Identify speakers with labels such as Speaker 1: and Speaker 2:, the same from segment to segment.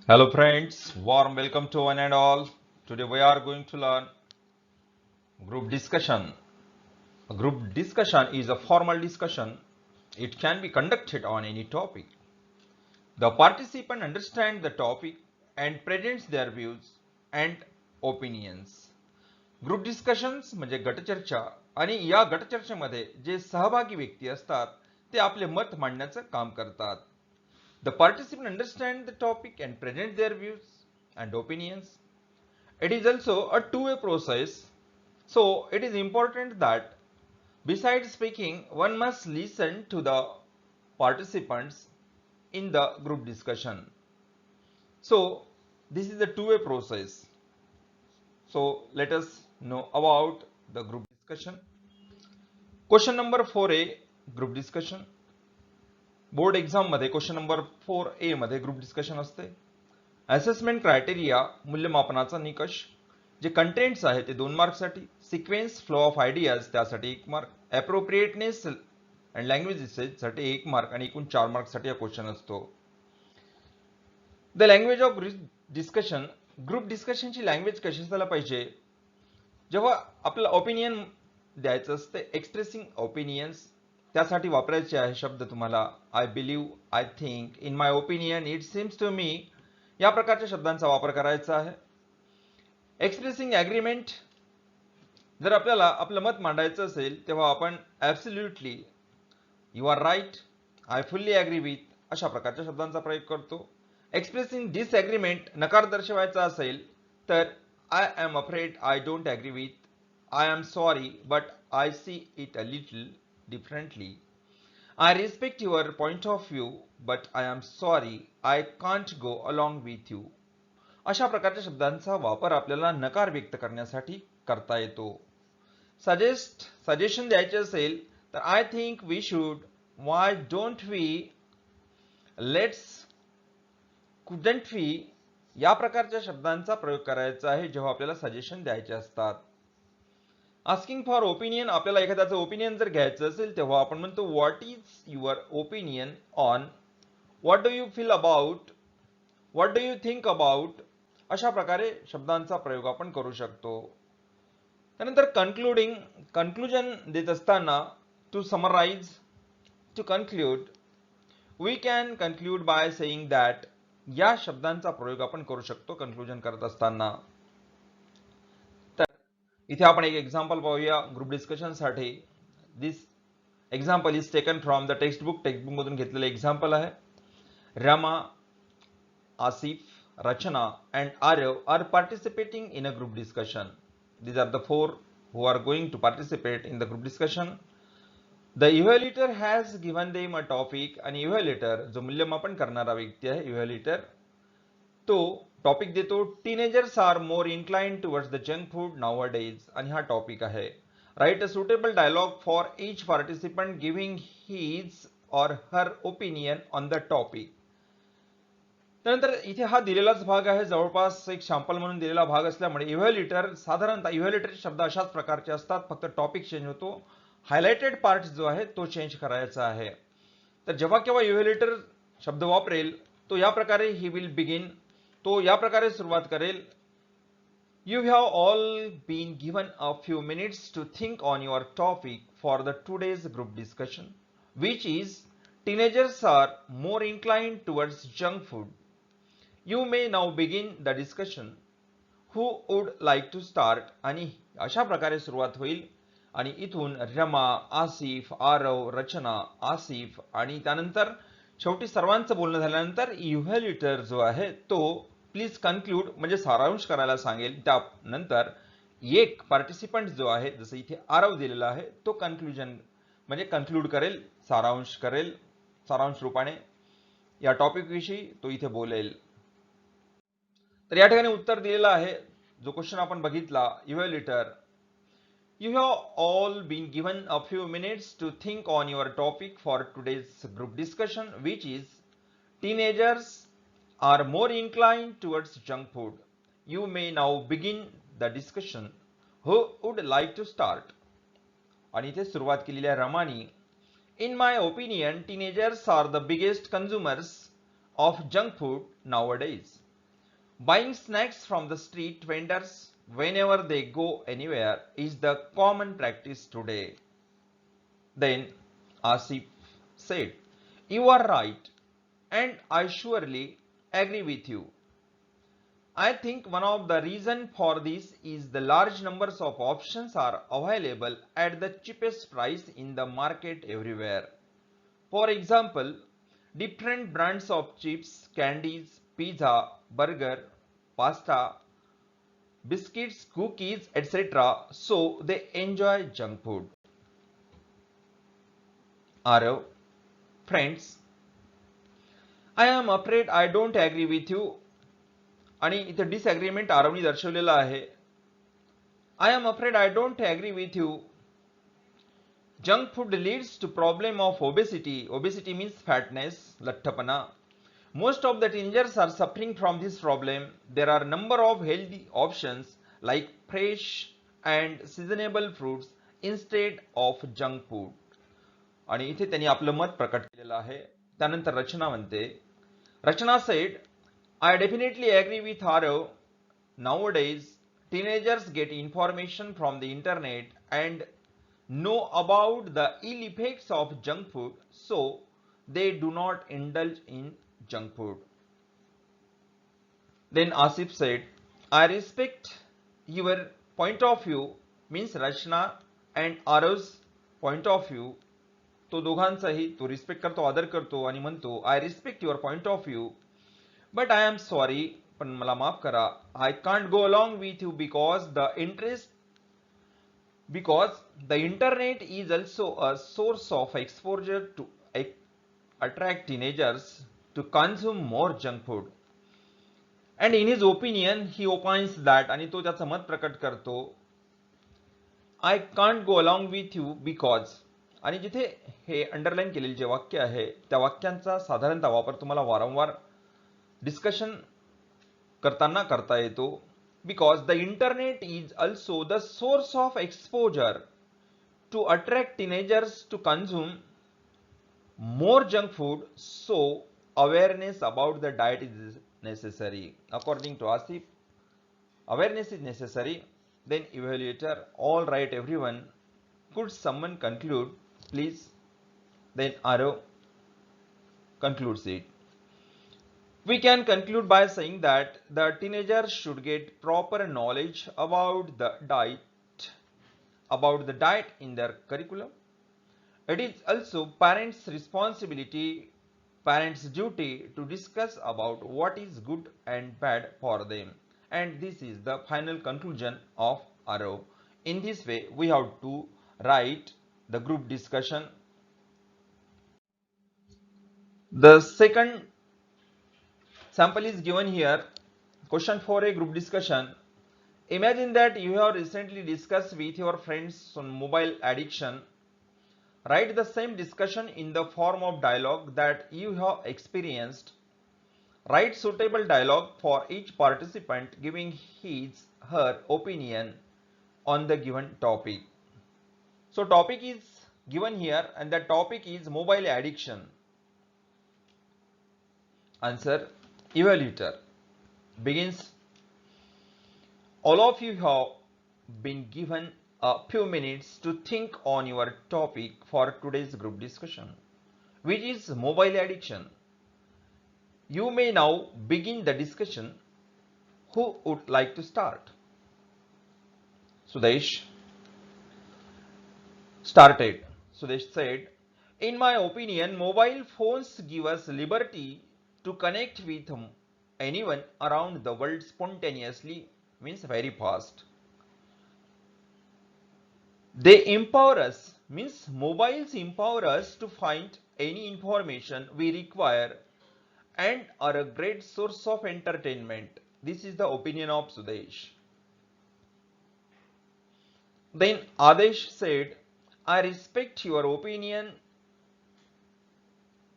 Speaker 1: Hello friends, warm welcome to one and all. Today we are going to learn group discussion. A group discussion is a formal discussion. It can be conducted on any topic. The participant understands the topic and presents their views and opinions. Group discussions म्हणजे गटचर्चा आणि या गटचर्चेमध्ये जे सहभागी व्यक्ती असतात ते आपले मत मांडण्याचं काम करतात. The participant understand the topic and present their views and opinions. It is also a two-way process, so it is important that besides speaking, one must listen to the participants in the group discussion. So this is the two-way process. So let us know about the group discussion. Question number 4A, group discussion. Board exam मध्ये question number 4A मध्ये group discussion असते. Assessment criteria मूल्यमापनाचा निकष, जे contents आहे ते 2 मार्क्ससाठी, sequence flow of ideas त्यासाठी 1 mark, appropriateness and language usage साठी 1 mark आणि एकूण 4 मार्क्ससाठी हा क्वेश्चन असतो. The language of discussion, group डिस्कशनची लँग्वेज कशी असायला पाहिजे. जेव्हा आपलं ओपिनियन द्यायचं असते, एक्सप्रेसिंग ओपिनियन्स, त्यासाठी वापरायचे आहे शब्द तुम्हाला I believe, I think, in my opinion, it seems to me, या प्रकारच्या शब्दांचा वापर करायचा आहे. एक्सप्रेसिंग ॲग्रीमेंट, जर आपल्याला आपलं मत मांडायचं असेल तेव्हा आपण absolutely, you are right, I fully agree with, अशा प्रकारच्या शब्दांचा प्रयोग करतो. एक्सप्रेसिंग डिसॲग्रीमेंट, नकार दर्शवायचा असेल तर I am afraid, I don't agree with, I am sorry but I see it a little differently. I respect your point of view, but I am sorry I can't go along with you. अशा प्रकारच्या शब्दांचा वापर आपल्याला नकार व्यक्त करण्यासाठी करता येतो. सजेशन द्यायचे असेल तर I think we should, why don't we, let's, couldn't we, या प्रकारच्या शब्दांचा प्रयोग करायचा आहे जेव्हा आपल्याला सजेशन द्यायचे असतात. आस्किंग फॉर ओपिनियन, आपल्याला एखाद्याचं ओपिनियन जर घ्यायचं असेल तेव्हा आपण म्हणतो what is your opinion on, what do you feel about, what do you think about, अशा प्रकारे शब्दांचा प्रयोग आपण करू शकतो. त्यानंतर कन्क्लुडिंग, कन्क्लुजन देत असताना to summarise, to conclude, we can conclude by saying that, या शब्दांचा प्रयोग आपण करू शकतो कन्क्लुजन करत असताना. इथे आपण एक एक्झाम्पल पाहूया ग्रुप डिस्कशन साठी. This example is taken from the textbook मधून घेतलेलं एक्झाम्पल आहे. Rama, Asif, Rachana and Aarav are participating in a group discussion. These are the 4 who are going to participate in the group discussion. The evaluator has given them a topic, आणि evaluator जो मूल्यमापन करणारा व्यक्ती आहे, evaluator, तो टॉपिक देतो teenagers are more inclined towards the junk food nowadays, आणि हा टॉपिक आहे. Write a suitable dialogue for each participant giving his or her opinion on the topic. त्यानंतर इथे हा दिलेलाच भाग आहे, जवळपास एक सॅम्पल म्हणून दिलेला भाग असल्यामुळे इव्हॅल्युएटर, साधारणतः इव्हॅल्युएटरचे शब्द अशाच प्रकारचे असतात, फक्त टॉपिक चेंज होतो. हायलाइटेड पार्ट जो आहे तो चेंज करायचा आहे. तर जेव्हा केव्हा इव्हॅल्युएटर शब्द वापरेल तो या प्रकारे ही विल बिगिन, तो या प्रकारे सुरुवात करेल. You have all been given a few minutes to think on your topic for the today's group discussion, which is teenagers are more inclined towards junk food. You may now begin the discussion. Who would like to start? आणि अशा प्रकारे सुरुवात होईल. आणि इथून रमा, आसिफ, आरव, रचना, आसिफ, आणि त्यानंतर शेवटी सर्वांचं बोलणं झाल्यानंतर इव्हॅल्युएटर जो आहे तो प्लीज कन्क्लूड म्हणजे सारांश करायला सांगेल. त्यानंतर एक पार्टिसिपंट जो आहे, जसं इथे आरव दिलेला आहे, तो कन्क्लुजन म्हणजे कन्क्लूड करेल, सारांश करेल, सारांश रूपाने या टॉपिक विषयी तो इथे बोलेल. तर या ठिकाणी उत्तर दिलेलं आहे, जो क्वेश्चन आपण बघितला, इव्हॅल्युएटर. You have all been given a few minutes to think on your topic for today's group discussion, which is teenagers are more inclined towards junk food. You may now begin the discussion. Who would like to start? आणि इथे सुरुवात केलेली आहे Ramani. In my opinion, teenagers are the biggest consumers of junk food nowadays. Buying snacks from the street vendors whenever they go anywhere is the common practice today. Then Asif said, "You are right, and I surely agree with you. I think one of the reasons for this is the large numbers of options are available at the cheapest price in the market everywhere. For example, different brands of chips, candies, pizza, burger, pasta, biscuits, cookies, etc. So they enjoy junk food." Arav, friends, I am afraid I don't agree with you. आणि इथे disagreement आरवनी दर्शवलेला आहे. I am afraid I don't agree with you. Junk food leads to problem of obesity. Obesity means fatness, lathapana. Most of the teenagers are suffering from this problem. There are number of healthy options like fresh and seasonable fruits instead of junk food. आणि इथे त्यांनी आपलं मत प्रकट केलेलं आहे. त्यानंतर रचना म्हणते, रचना said, I definitely agree with Harav. Nowadays, teenagers get information from the internet and know about the ill effects of junk food, so they do not indulge in junk food. Then Asif said, I respect your point of view, means Rachna and Arav's point of view. तो दोघांचाही तो respect करतो, आदर करतो आणि म्हणतो, I respect your point of view, but I am sorry, पण मला माफ करा, I can't go along with you because the internet is also a source of exposure to attract teenagers to consume more junk food. And in his opinion, he opines that, आणि तो त्याचं मत प्रकट करतो, I can't go along with you because, आणि जिथे हे underline केलेले जे वाक्य आहे त्या वाक्यांचा साधारणतः वापर तुम्हाला वारंवार डिस्कशन करताना करता येतो. Because the internet is also the source of exposure to attract teenagers to consume more junk food, so awareness about the diet is necessary. According to Asif, awareness is necessary. Then evaluator, all right everyone, could someone conclude please? Then Arav concludes it. We can conclude by saying that the teenagers should get proper knowledge about the diet in their curriculum. It is also parents' responsibility, parents' duty to discuss about what is good and bad for them. And this is the final conclusion of Arav. In this way, we have to write the group discussion. The second sample is given here. Question for a group discussion. Imagine that you have recently discussed with your friends on mobile addiction. Write the same discussion in the form of dialogue that you have experienced. Write suitable dialogue for each participant giving her opinion on the given topic. So topic is given here and the topic is mobile addiction. Answer. Evaluator begins. All of you have been given a few minutes to think on your topic for today's group discussion, which is mobile addiction. You may now begin the discussion. Who would like to start? Sudesh started. Sudesh said, in my opinion, mobile phones give us liberty to connect with anyone around the world spontaneously, means very fast. They empower us, means mobiles empower us to find any information we require and are a great source of entertainment. This is the opinion of Sudesh. Then Adesh said, I respect your opinion,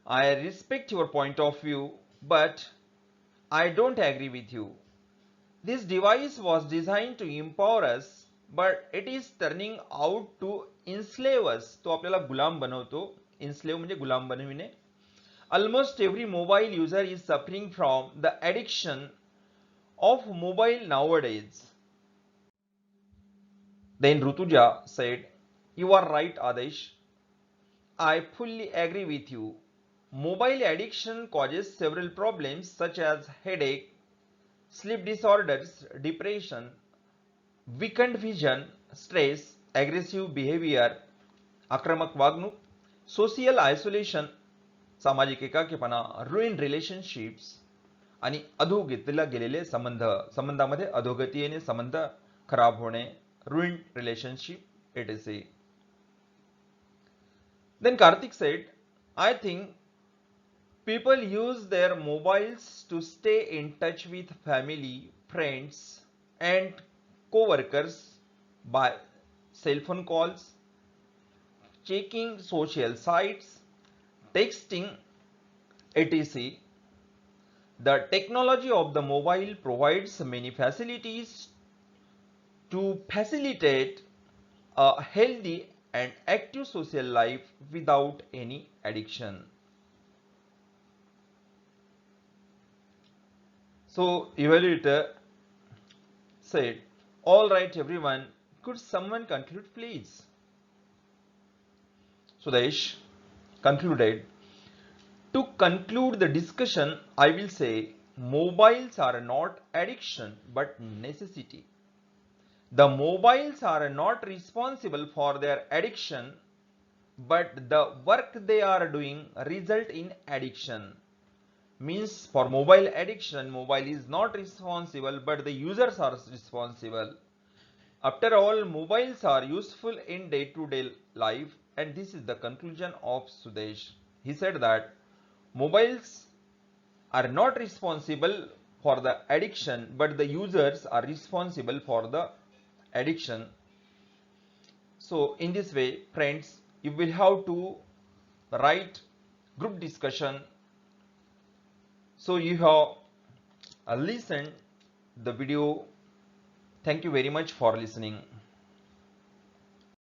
Speaker 1: I respect your point of view, but I don't agree with you. This device was designed to empower us, but it is turning out to enslave us. तो आपल्याला गुलाम बनवतो. Enslave म्हणजे गुलाम बनविणे. Almost every mobile user is suffering from the addiction of mobile nowadays. Then Rutuja said, "You are right, Adesh. I fully agree with you. Mobile addiction causes several problems such as headache, sleep disorders, depression, weakened vision, stress, aggressive behavior, आक्रमक वागणूक, social isolation, सामाजिक एकाकीपणा, ruined relationships आणि अधोगतीला गेलेले संबंध, संबंधामध्ये अधोगती येणे, संबंध खराब होणे, ruined relationship, etc." Then Karthik said, "I think people use their mobiles to stay in touch with family, friends, and co-workers by cell phone calls, checking social sites, texting, etc. The technology of the mobile provides many facilities to facilitate a healthy and active social life without any addiction." So evaluator said, "All right, everyone, could someone conclude, please?" Sudesh concluded, "To conclude the discussion, I will say mobiles are not addiction but necessity. The mobiles are not responsible for their addiction, but the work they are doing result in addiction." Means for mobile addiction, mobile is not responsible but the users are responsible. After all, mobiles are useful in day-to-day life, and this is the conclusion of Sudesh. He said that mobiles are not responsible for the addiction but the users are responsible for the addiction. So in this way, friends, you will have to write group discussion. So you have listened the video. Thank you very much for listening.